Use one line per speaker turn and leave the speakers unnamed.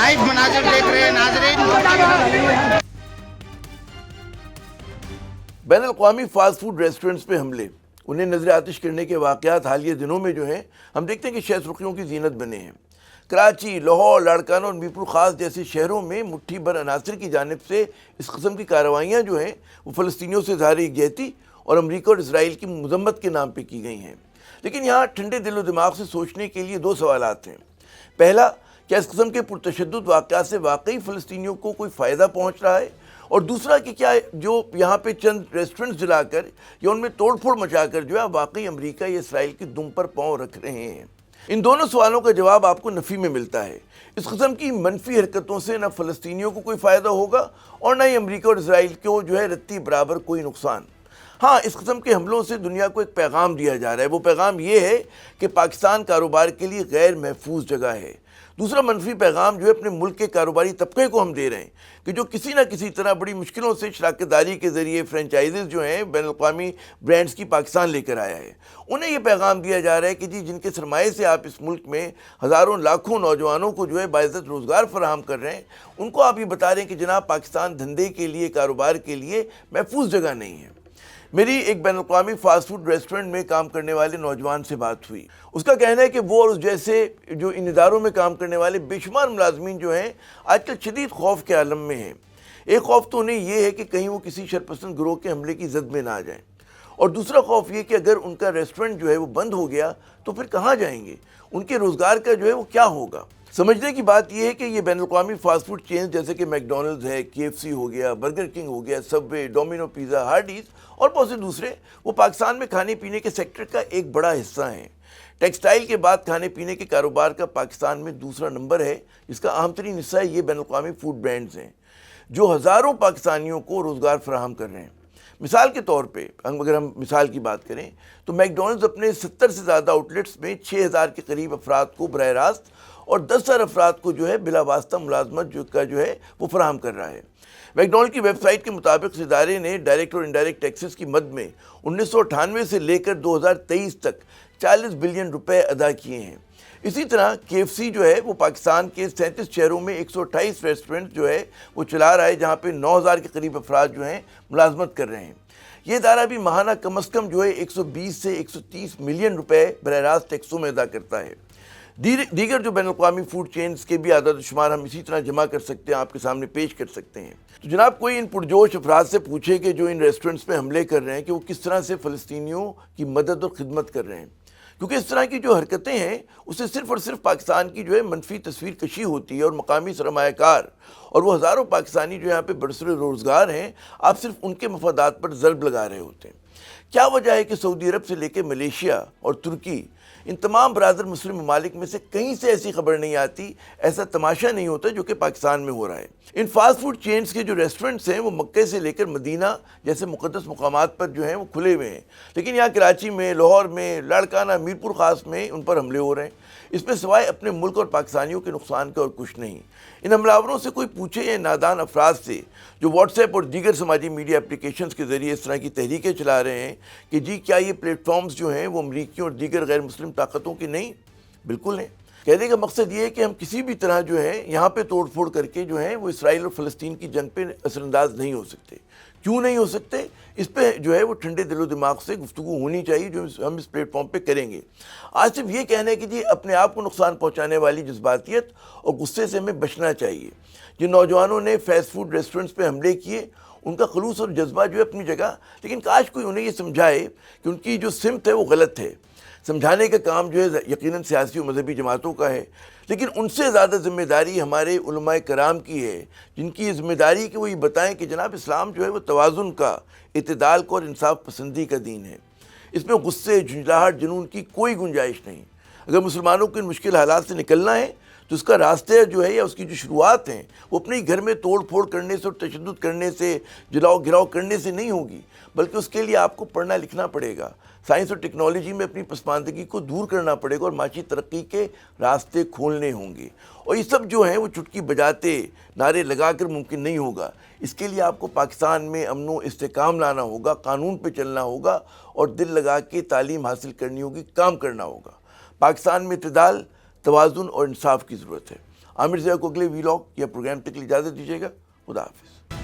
Live मनाजर देख रहे हैं नाज़रीन।
बैन-अल-अक़वामी फास्ट फूड रेस्टोरेंट्स पे हमले, उन्हें नजर आतिश करने के वाक़यात हालिया दिनों में जो हैं हम देखते हैं कि शह सुर्खियों की ज़ीनत बने हैं। कराची, लाहौर, लाड़काना और मीरपुर ख़ास जैसे शहरों में मुट्ठी भर अनासर की जानिब से इस किस्म की कार्रवाइयाँ जो हैं वो फ़लस्तीनियों से ज़ाहिर यकजहती और अमरीका और इसराइल की मज़म्मत के नाम पर की गई हैं। लेकिन यहाँ ठंडे दिल व दिमाग से सोचने के लिए दो सवालात हैं। पहला, क्या इस किस्म के पुरतशद्दुद वाक़यात से वाकई फ़लस्तीनियों को कोई फ़ायदा पहुँच रहा है? और दूसरा कि क्या जो यहाँ पे चंद रेस्टोरेंट्स जलाकर या उनमें तोड़ फोड़ मचाकर जो है वाकई अमेरिका या इसराइल की दुम पर पाँव रख रहे हैं? इन दोनों सवालों का जवाब आपको नफ़ी में मिलता है। इस किस्म की मनफी हरकतों से न फ़लस्तीनियों को कोई फ़ायदा होगा और न ही अमेरिका और इसराइल को जो है रत्ती बराबर कोई नुकसान। हाँ, इस किस्म के हमलों से दुनिया को एक पैगाम दिया जा रहा है। वो पैगाम ये है कि पाकिस्तान कारोबार के लिए गैर महफूज जगह है। दूसरा मनफी पैगाम जो है अपने मुल्क के कारोबारी तबके को हम दे रहे हैं कि जो किसी न किसी तरह बड़ी मुश्किलों से शराकतदारी के ज़रिए फ्रेंचाइज़ जो हैं बैन-अल-अक़वामी ब्रांड्स की पाकिस्तान लेकर आया है, उन्हें ये पैगाम दिया जा रहा है कि जी जिनके सरमाए से आप इस मुल्क में हज़ारों लाखों नौजवानों को जो है बाइज़्ज़त रोज़गार फराहम कर रहे हैं, उनको आप ये बता रहे हैं कि जनाब पाकिस्तान धंधे के लिए, कारोबार के लिए महफूज जगह नहीं है। मेरी एक बैन-अल-अक़वामी फ़ास्ट फूड रेस्टोरेंट में काम करने वाले नौजवान से बात हुई। उसका कहना है कि वो और उस जैसे जो इन इदारों में काम करने वाले बेशुमार मुलाजमीन जो हैं आजकल शदीद खौफ के आलम में हैं। एक खौफ तो उन्हें ये है कि कहीं वो किसी शरपसंद गिरोह के हमले की जद में ना आ जाएं, और दूसरा खौफ ये कि अगर उनका रेस्टोरेंट जो है वो बंद हो गया तो फिर कहाँ जाएंगे, उनके रोज़गार का जो है वो क्या होगा। समझने की बात यह है कि ये बैन-अल-अक़वामी फास्ट फूड चेन्स जैसे कि मैकडोनल्ड्स है, KFC हो गया, बर्गर किंग हो गया, सबवे, डोमिनो पिज़्ज़ा, हार्डीज़ और बहुत से दूसरे, वो पाकिस्तान में खाने पीने के सेक्टर का एक बड़ा हिस्सा हैं। टेक्सटाइल के बाद खाने पीने के कारोबार का पाकिस्तान में दूसरा नंबर है। इसका अहम तरीन हिस्सा ये बैन-अल-अक़वामी फूड ब्रांड्स हैं जो हज़ारों पाकिस्तानियों को रोज़गार फराहम कर रहे हैं। मिसाल के तौर पे अगर हम मिसाल की बात करें तो मैकडोनल्ड्स अपने 70 से ज़्यादा आउटलेट्स में 6000 के करीब अफराद को बराह रास्त और 10,000 अफराद को जो है बिला वास्ता मुलाजमत जो है वो फराहम कर रहा है। मैकडोनल्ड की वेबसाइट के मुताबिक इस इदारे ने डायरेक्ट और इनडायरेक्ट टैक्सेस की मद में 1998 से लेकर 2023 तक 40 बिलियन रुपए अदा किए हैं। इसी तरह KFC जो है वो पाकिस्तान के 37 शहरों में 128 रेस्टोरेंट जो है वो चला रहा है, जहाँ पे 9000 के करीब अफराद जो हैं मुलाजमत कर रहे हैं। ये इदारा भी माहाना कम अज़ कम जो है 120 से 130 मिलियन रुपए बराह रास्त टैक्सों में अदा करता है। दीगर जो बैन-अल-अक़वामी फूड चेन्स के भी आदाद शुमार हम इसी तरह जमा कर सकते हैं, आपके सामने पेश कर सकते हैं। तो जनाब कोई इन पुरजोश अफराद से पूछे कि जो इन रेस्टोरेंट्स पे हमले कर रहे हैं कि वो किस तरह से फ़लस्तीनियों की मदद और ख़िदमत कर रहे हैं, क्योंकि इस तरह की जो हरकतें हैं उससे सिर्फ़ और सिर्फ पाकिस्तान की जो है मनफी तस्वीर कशी होती है और मकामी सरमायाकार और वो हज़ारों पाकिस्तानी जो यहाँ पे बरसरे रोज़गार हैं, आप सिर्फ उनके मफादात पर ज़र्ब लगा रहे होते हैं। क्या वजह है कि सऊदी अरब से लेकर मलेशिया और तुर्की, इन तमाम बरादर मुस्लिम ममालिक में से कहीं से ऐसी खबर नहीं आती, ऐसा तमाशा नहीं होता जो कि पाकिस्तान में हो रहा है। इन फास्ट फूड चेन्स के जो रेस्टोरेंट्स हैं वो मक्के से लेकर मदीना जैसे मुक़द्दस मुकामात पर जो हैं वो खुले हुए हैं, लेकिन यहाँ कराची में, लाहौर में, लाड़काना, मीरपुर ख़ास में उन पर हमले हो रहे हैं। इसमें सिवाय अपने मुल्क और पाकिस्तानियों के नुकसान का और कुछ नहीं। इन हमलावरों से कोई पूछे या नादान अफराद से जो व्हाट्सएप और दीगर समाजी मीडिया एप्लीकेशंस के ज़रिए इस तरह की तहरीकें चला रहे हैं कि जी क्या ये प्लेटफॉर्म्स जो हैं वो अमरीकियों और दीगर गैर मुस्लिम ताकतों के नहीं? बिल्कुल हैं। कहने का मकसद ये है कि हम किसी भी तरह जो है यहाँ पे तोड़ फोड़ करके जो है वो इसराइल और फ़लस्तीन की जंग पे असरअंदाज नहीं हो सकते। क्यों नहीं हो सकते? इस पे जो है वो ठंडे दिलो दिमाग से गुफ्तगू होनी चाहिए जो हम इस प्लेटफॉर्म पे करेंगे। आज सिर्फ ये कहना है कि जी अपने आप को नुकसान पहुँचाने वाली जज्बातियत और गुस्से से हमें बचना चाहिए। जिन नौजवानों ने फास्ट फूड रेस्टोरेंट्स पे हमले किए उनका खलूस और जज्बा जो है अपनी जगह, लेकिन काश कोई उन्हें ये समझाए कि उनकी जो सिमत है वो गलत है। समझाने का काम जो है यकीनन सियासी और मजहबी जमातों का है, लेकिन उनसे ज़्यादा ज़िम्मेदारी हमारे उलमाए कराम की है, जिनकी ये ज़िम्मेदारी कि वो ये बताएं कि जनाब इस्लाम जो है वो तवाज़ुन का, इत्तेदाल का और इंसाफ पसंदी का दीन है। इसमें गुस्से, झुंझलाहट, जुनून की कोई गुंजाइश नहीं। अगर मुसलमानों को इन मुश्किल हालात से निकलना है तो उसका रास्ते जो है या उसकी जो शुरुआत हैं वो अपने घर में तोड़ फोड़ करने से और तशद्दुद करने से, जलाओ गिराव करने से नहीं होगी, बल्कि उसके लिए आपको पढ़ना लिखना पड़ेगा, साइंस और टेक्नोलॉजी में अपनी पसमानदगी को दूर करना पड़ेगा और माशी तरक्की के रास्ते खोलने होंगे। और ये सब जो है वो चुटकी बजाते, नारे लगा कर मुमकिन नहीं होगा। इसके लिए आपको पाकिस्तान में अमन व इस्तेकाम लाना होगा, कानून पे चलना होगा और दिल लगा के तालीम हासिल करनी होगी, काम करना होगा। पाकिस्तान में इत्तेदाल, तवाज़ुन और इंसाफ की ज़रूरत है। عامر ضیاء کو اگلے ویلاگ یا پروگرام تک اجازت دیجیے گا. خدا حافظ.